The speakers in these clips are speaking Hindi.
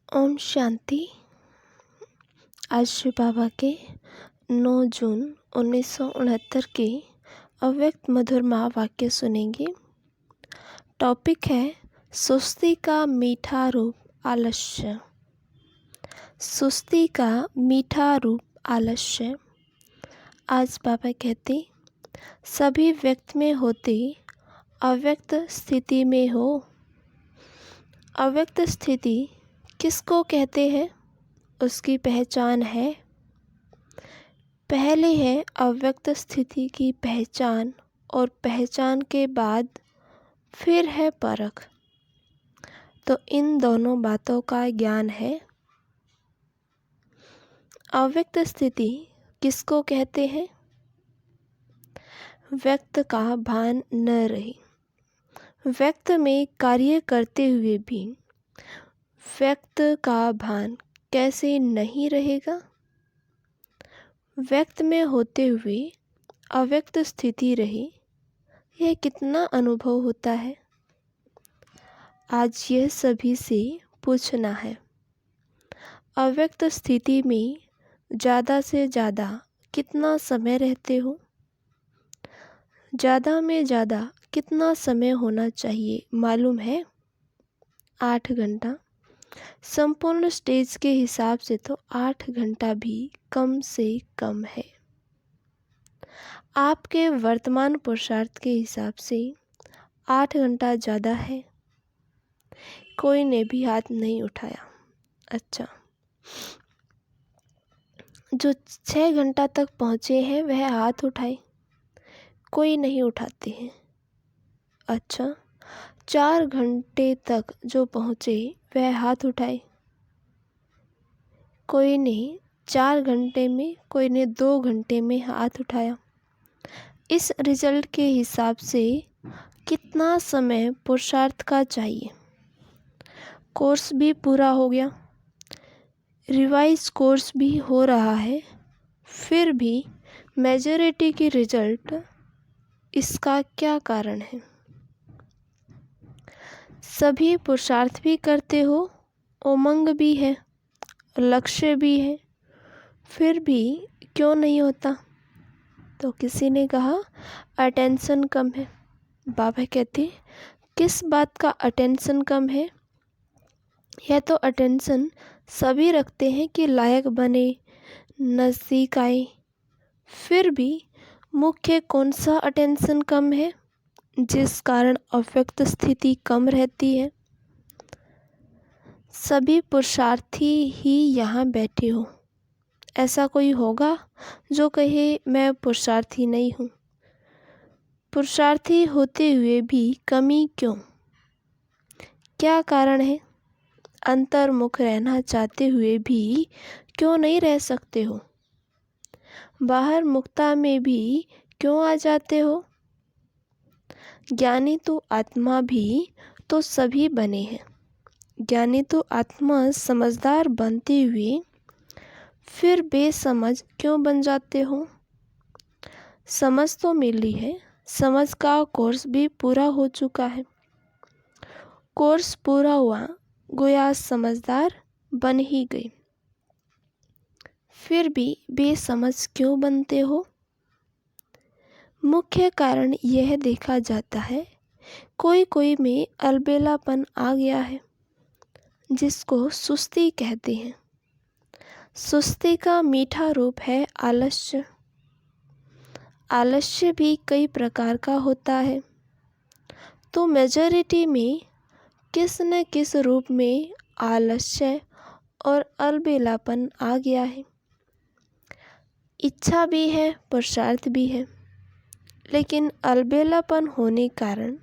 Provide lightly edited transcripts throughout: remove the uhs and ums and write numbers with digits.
ओम शांति। आज श्री बाबा के 9 जून 1969 के अव्यक्त मधुर महावाक्य सुनेंगे। टॉपिक है सुस्ती का मीठा रूप आलस्य। सुस्ती का मीठा रूप आलस्य। आज बाबा कहते सभी व्यक्त में होते अव्यक्त स्थिति में हो। अव्यक्त स्थिति किसको कहते हैं? उसकी पहचान है। पहले है अव्यक्त स्थिति की पहचान और पहचान के बाद फिर है परख। तो इन दोनों बातों का ज्ञान है। अव्यक्त स्थिति किसको कहते हैं? व्यक्त का भान न रहे। व्यक्त में कार्य करते हुए भी व्यक्त का भान कैसे नहीं रहेगा? व्यक्त में होते हुए अव्यक्त स्थिति रहे, यह कितना अनुभव होता है? आज यह सभी से पूछना है। अव्यक्त स्थिति में ज़्यादा से ज़्यादा कितना समय रहते हो? ज़्यादा में ज़्यादा कितना समय होना चाहिए मालूम है? 8 घंटा। संपूर्ण स्टेज के हिसाब से तो 8 घंटा भी कम से कम है। आपके वर्तमान पुरुषार्थ के हिसाब से 8 घंटा ज़्यादा है। कोई ने भी हाथ नहीं उठाया। अच्छा, जो 6 घंटा तक पहुँचे हैं वह हाथ उठाए। कोई नहीं उठाते हैं। अच्छा, 4 घंटे तक जो पहुँचे वह हाथ उठाए। कोई ने 4 घंटे में, कोई ने 2 घंटे में हाथ उठाया। इस रिजल्ट के हिसाब से कितना समय पुरुषार्थ का चाहिए? कोर्स भी पूरा हो गया, रिवाइज कोर्स भी हो रहा है, फिर भी मेजॉरिटी की रिजल्ट, इसका क्या कारण है? सभी पुरुषार्थ भी करते हो, उमंग भी है, लक्ष्य भी है, फिर भी क्यों नहीं होता? तो किसी ने कहा अटेंशन कम है। बाबा कहते किस बात का अटेंशन कम है? यह तो अटेंशन सभी रखते हैं कि लायक बने, नज़दीक आए, फिर भी मुख्य कौन सा अटेंशन कम है जिस कारण अव्यक्त स्थिति कम रहती है? सभी पुरुषार्थी ही यहाँ बैठे हो। ऐसा कोई होगा जो कहे मैं पुरुषार्थी नहीं हूँ? पुरुषार्थी होते हुए भी कमी क्यों? क्या कारण है? अंतर्मुख रहना चाहते हुए भी क्यों नहीं रह सकते हो? बाहर मुक्ता में भी क्यों आ जाते हो? ज्ञानी तो आत्मा भी तो सभी बने हैं। ज्ञानी तो आत्मा समझदार बनते हुए फिर बेसमझ क्यों बन जाते हो? समझ तो मिली है, समझ का कोर्स भी पूरा हो चुका है। कोर्स पूरा हुआ, गोया समझदार बन ही गए, फिर भी बेसमझ क्यों बनते हो? मुख्य कारण यह देखा जाता है कोई कोई में अलबेलापन आ गया है, जिसको सुस्ती कहते हैं। सुस्ती का मीठा रूप है आलस्य। आलस्य भी कई प्रकार का होता है। तो मेजॉरिटी में किस न किस रूप में आलस्य और अलबेलापन आ गया है। इच्छा भी है, पुरुषार्थ भी है, लेकिन अलबेलापन होने कारण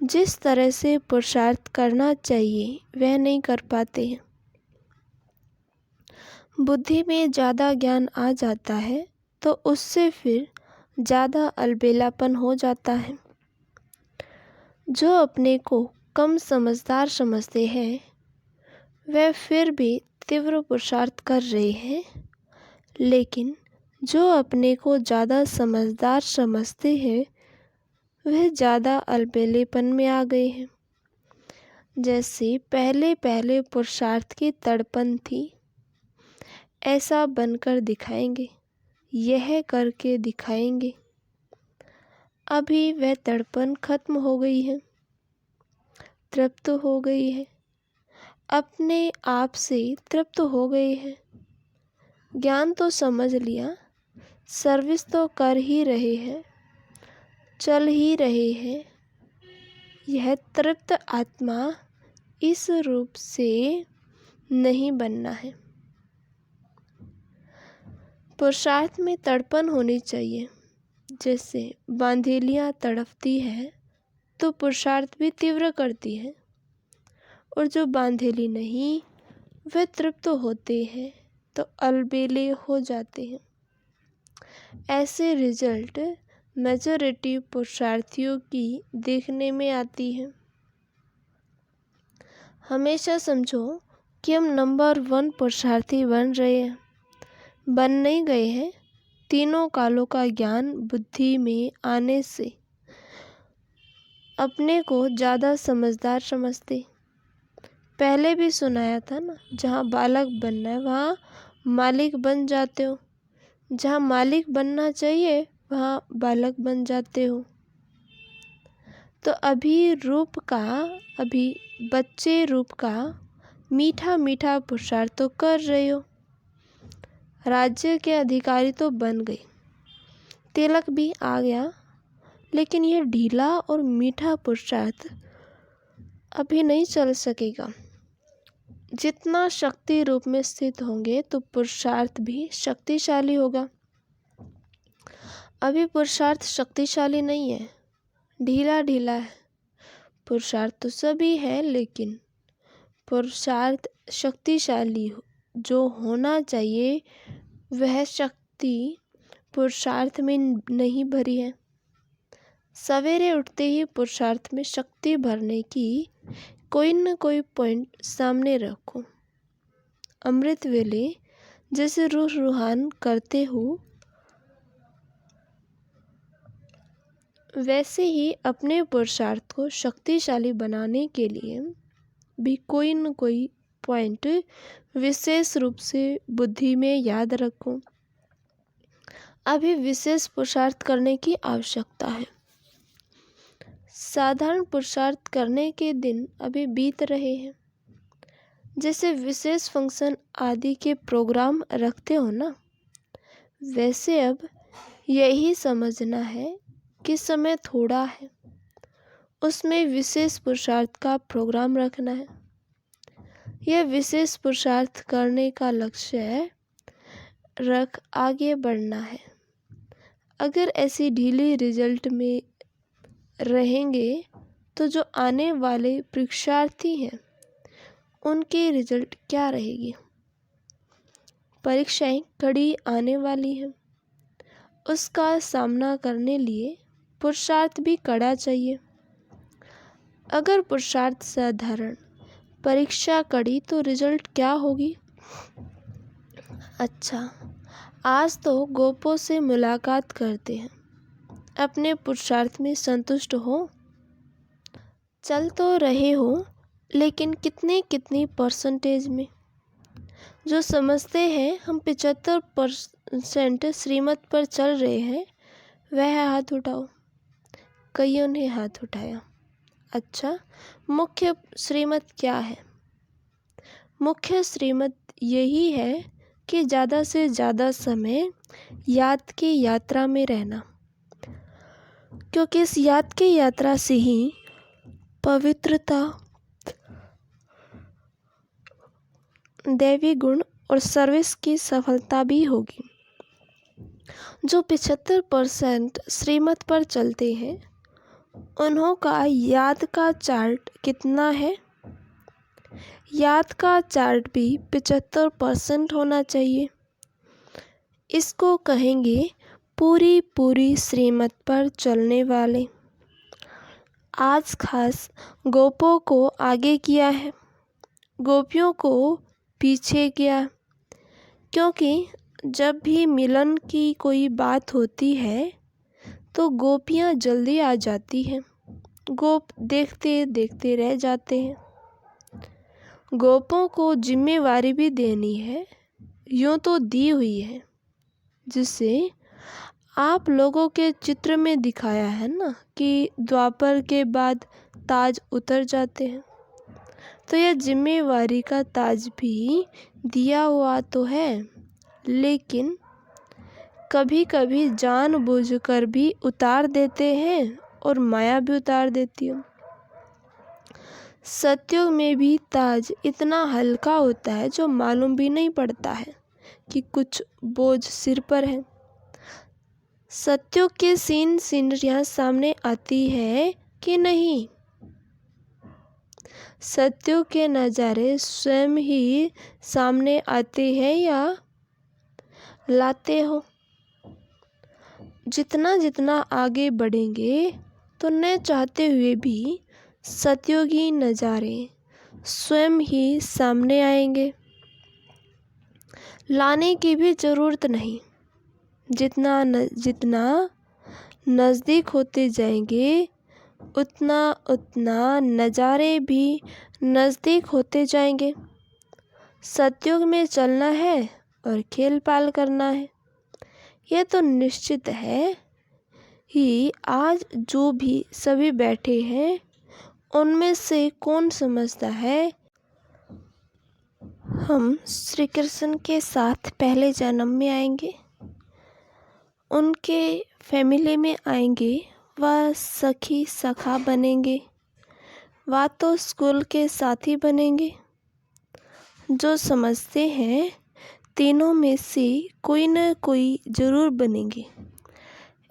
जिस तरह से पुरुषार्थ करना चाहिए वह नहीं कर पाते हैं। बुद्धि में ज़्यादा ज्ञान आ जाता है तो उससे फिर ज़्यादा अलबेलापन हो जाता है। जो अपने को कम समझदार समझते हैं वह फिर भी तीव्र पुरुषार्थ कर रहे हैं, लेकिन जो अपने को ज़्यादा समझदार समझते हैं वह ज़्यादा अलबेलेपन में आ गए हैं। जैसे पहले पहले पुरुषार्थ की तड़पन थी, ऐसा बनकर दिखाएंगे, यह करके दिखाएंगे। अभी वह तड़पन खत्म हो गई है, तृप्त हो गई है, अपने आप से तृप्त हो गए हैं। ज्ञान तो समझ लिया, सर्विस तो कर ही रहे हैं, चल ही रहे हैं। यह तृप्त आत्मा इस रूप से नहीं बनना है। पुरुषार्थ में तड़पन होनी चाहिए। जैसे बांधेलियाँ तड़पती है तो पुरुषार्थ भी तीव्र करती है, और जो बांधेली नहीं वे तृप्त होते हैं तो अलबेले हो जाते हैं। ऐसे रिजल्ट मेजॉरिटी पुरुषार्थियों की देखने में आती है। हमेशा समझो कि हम नंबर 1 पुरुषार्थी बन रहे हैं, बन नहीं गए हैं। तीनों कालों का ज्ञान बुद्धि में आने से अपने को ज़्यादा समझदार समझते। पहले भी सुनाया था ना, जहाँ बालक बनना है वहाँ मालिक बन जाते हो, जहाँ मालिक बनना चाहिए वहाँ बालक बन जाते हो। तो अभी रूप का, अभी बच्चे रूप का मीठा मीठा पुरुषार्थ तो कर रहे हो, राज्य के अधिकारी तो बन गए, तिलक भी आ गया, लेकिन यह ढीला और मीठा पुरुषार्थ अभी नहीं चल सकेगा। जितना शक्ति रूप में स्थित होंगे तो पुरुषार्थ भी शक्तिशाली होगा। अभी पुरुषार्थ शक्तिशाली नहीं है, ढीला ढीला है। पुरुषार्थ तो सभी है, लेकिन पुरुषार्थ शक्तिशाली जो होना चाहिए वह शक्ति पुरुषार्थ में नहीं भरी है। सवेरे उठते ही पुरुषार्थ में शक्ति भरने की कोई न कोई पॉइंट सामने रखो। अमृत वेले जैसे रूह रूहान करते हो, वैसे ही अपने पुरुषार्थ को शक्तिशाली बनाने के लिए भी कोई न कोई पॉइंट विशेष रूप से बुद्धि में याद रखो। अभी विशेष पुरुषार्थ करने की आवश्यकता है। साधारण पुरुषार्थ करने के दिन अभी बीत रहे हैं। जैसे विशेष फंक्शन आदि के प्रोग्राम रखते हो ना, वैसे अब यही समझना है कि समय थोड़ा है, उसमें विशेष पुरुषार्थ का प्रोग्राम रखना है। यह विशेष पुरुषार्थ करने का लक्ष्य रख आगे बढ़ना है। अगर ऐसी ढीली रिजल्ट में रहेंगे तो जो आने वाले परीक्षार्थी हैं उनकी रिजल्ट क्या रहेगी। परीक्षाएं कड़ी आने वाली हैं, उसका सामना करने लिए पुरुषार्थ भी कड़ा चाहिए। अगर पुरुषार्थ साधारण, परीक्षा कड़ी, तो रिजल्ट क्या होगी। अच्छा, आज तो गोपों से मुलाकात करते हैं, अपने पुरुषार्थ में संतुष्ट हो। चल तो रहे हो, लेकिन कितनी परसेंटेज में। जो समझते हैं हम 75% श्रीमत पर चल रहे हैं, वह हाथ उठाओ। कईयों ने हाथ उठाया। अच्छा, मुख्य श्रीमत क्या है। मुख्य श्रीमत यही है कि ज़्यादा से ज़्यादा समय याद की यात्रा में रहना, क्योंकि इस याद की यात्रा से ही पवित्रता, दैवी गुण और सर्विस की सफलता भी होगी। जो 75% श्रीमत पर चलते हैं, उन्हों का याद का चार्ट कितना है। याद का चार्ट भी 75% होना चाहिए। इसको कहेंगे पूरी श्रीमत पर चलने वाले। आज खास गोपों को आगे किया है, गोपियों को पीछे किया, क्योंकि जब भी मिलन की कोई बात होती है तो गोपियाँ जल्दी आ जाती हैं, गोप देखते देखते रह जाते हैं। गोपों को जिम्मेवारी भी देनी है, यूँ तो दी हुई है, जिसे आप लोगों के चित्र में दिखाया है ना कि द्वापर के बाद ताज उतर जाते हैं। तो यह जिम्मेवारी का ताज भी दिया हुआ तो है, लेकिन कभी कभी जानबूझकर भी उतार देते हैं और माया भी उतार देती है। सतयुग में भी ताज इतना हल्का होता है जो मालूम भी नहीं पड़ता है कि कुछ बोझ सिर पर है। सतयुग की सीनरियाँ सामने आती है कि नहीं? सतयुग के नज़ारे स्वयं ही सामने आते हैं या लाते हो? जितना जितना आगे बढ़ेंगे तो न चाहते हुए भी सतयुगी नज़ारे स्वयं ही सामने आएंगे। लाने की भी ज़रूरत नहीं। जितना नज़दीक होते जाएंगे उतना उतना नज़ारे भी नज़दीक होते जाएंगे। सतयुग में चलना है और खेल पाल करना है। यह तो निश्चित है ही। आज जो भी सभी बैठे हैं उनमें से कौन समझता है हम श्री कृष्ण के साथ पहले जन्म में आएंगे, उनके फैमिली में आएंगे, वह सखी सखा बनेंगे, वह तो स्कूल के साथी बनेंगे। जो समझते हैं तीनों में से कोई न कोई जरूर बनेंगे,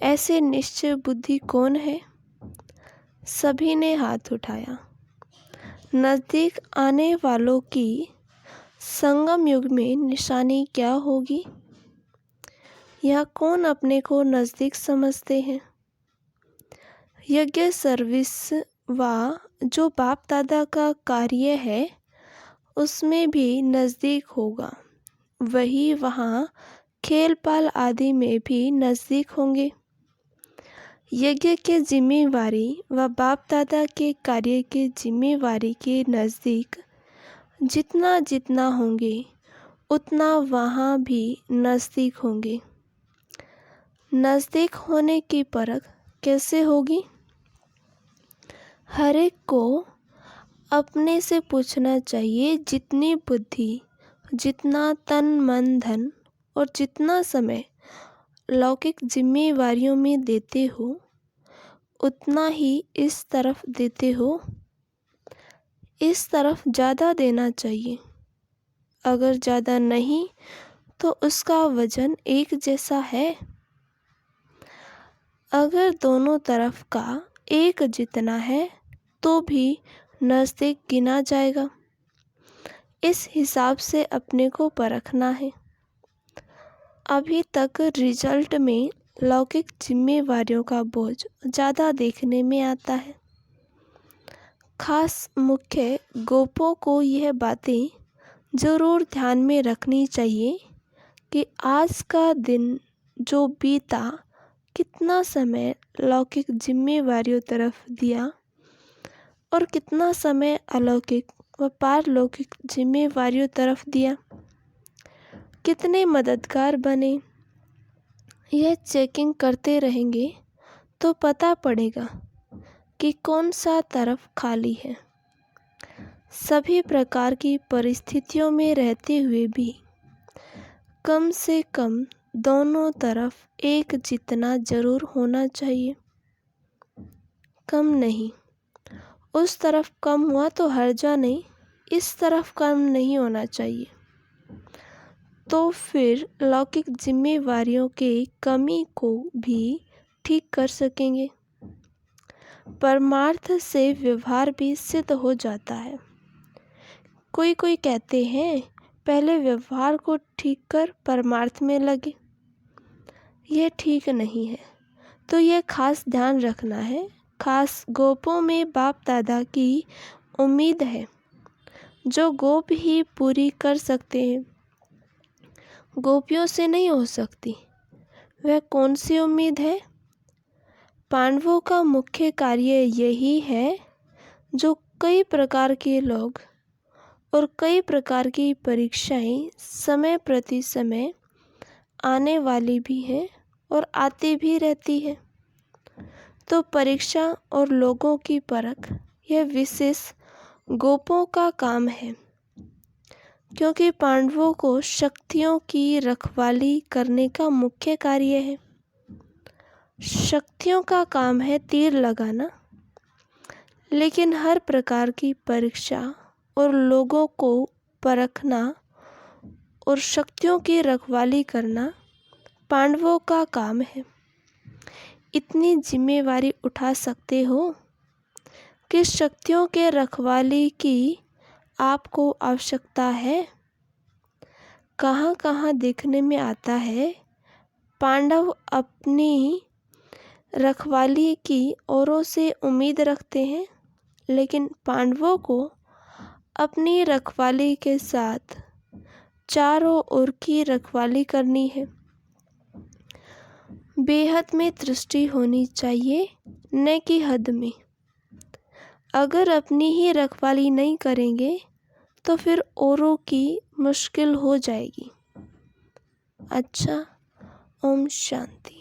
ऐसे निश्चय बुद्धि कौन है? सभी ने हाथ उठाया। नज़दीक आने वालों की संगम युग में निशानी क्या होगी? यह कौन अपने को नज़दीक समझते हैं? यज्ञ सर्विस व जो बाप दादा का कार्य है उसमें भी नज़दीक होगा, वही वहाँ खेल पाल आदि में भी नज़दीक होंगे। यज्ञ के जिम्मेवारी व बाप दादा के कार्य के जिम्मेवारी के नज़दीक जितना जितना होंगे उतना वहाँ भी नज़दीक होंगे। नज़दीक होने की परख कैसे होगी? हर एक को अपने से पूछना चाहिए, जितनी बुद्धि, जितना तन मन धन और जितना समय लौकिक जिम्मेवारियों में देते हो उतना ही इस तरफ देते हो? इस तरफ ज़्यादा देना चाहिए। अगर ज़्यादा नहीं तो उसका वजन एक जैसा है। अगर दोनों तरफ का एक जितना है तो भी नज़दीक गिना जाएगा। इस हिसाब से अपने को परखना है। अभी तक रिजल्ट में लौकिक जिम्मेवारियों का बोझ ज़्यादा देखने में आता है। खास मुख्य गोपों को यह बातें ज़रूर ध्यान में रखनी चाहिए कि आज का दिन जो बीता कितना समय लौकिक जिम्मेवारियों तरफ दिया और कितना समय अलौकिक व पारलौकिक जिम्मेवारियों तरफ दिया, कितने मददगार बने। यह चेकिंग करते रहेंगे तो पता पड़ेगा कि कौन सा तरफ खाली है। सभी प्रकार की परिस्थितियों में रहते हुए भी कम से कम दोनों तरफ एक जितना जरूर होना चाहिए, कम नहीं। उस तरफ कम हुआ तो हर्जा नहीं, इस तरफ कम नहीं होना चाहिए। तो फिर लौकिक जिम्मेवारियों के कमी को भी ठीक कर सकेंगे। परमार्थ से व्यवहार भी सिद्ध हो जाता है। कोई कोई कहते हैं पहले व्यवहार को ठीक कर परमार्थ में लगे। यह ठीक नहीं है। तो यह खास ध्यान रखना है। खास गोपों में बाप दादा की उम्मीद है जो गोप ही पूरी कर सकते हैं, गोपियों से नहीं हो सकती। वह कौन सी उम्मीद है? पांडवों का मुख्य कार्य यही है जो कई प्रकार के लोग और कई प्रकार की परीक्षाएं समय प्रति समय आने वाली भी हैं और आती भी रहती है। तो परीक्षा और लोगों की परख यह विशेष गोपों का काम है, क्योंकि पांडवों को शक्तियों की रखवाली करने का मुख्य कार्य है। शक्तियों का काम है तीर लगाना, लेकिन हर प्रकार की परीक्षा और लोगों को परखना और शक्तियों की रखवाली करना पांडवों का काम है। इतनी जिम्मेवारी उठा सकते हो कि शक्तियों के रखवाली की आपको आवश्यकता है। कहाँ कहाँ देखने में आता है पांडव अपनी रखवाली की औरों से उम्मीद रखते हैं, लेकिन पांडवों को अपनी रखवाली के साथ चारों ओर की रखवाली करनी है। बेहद में दृष्टि होनी चाहिए, न कि हद में। अगर अपनी ही रखवाली नहीं करेंगे तो फिर औरों की मुश्किल हो जाएगी। अच्छा, ओम शांति।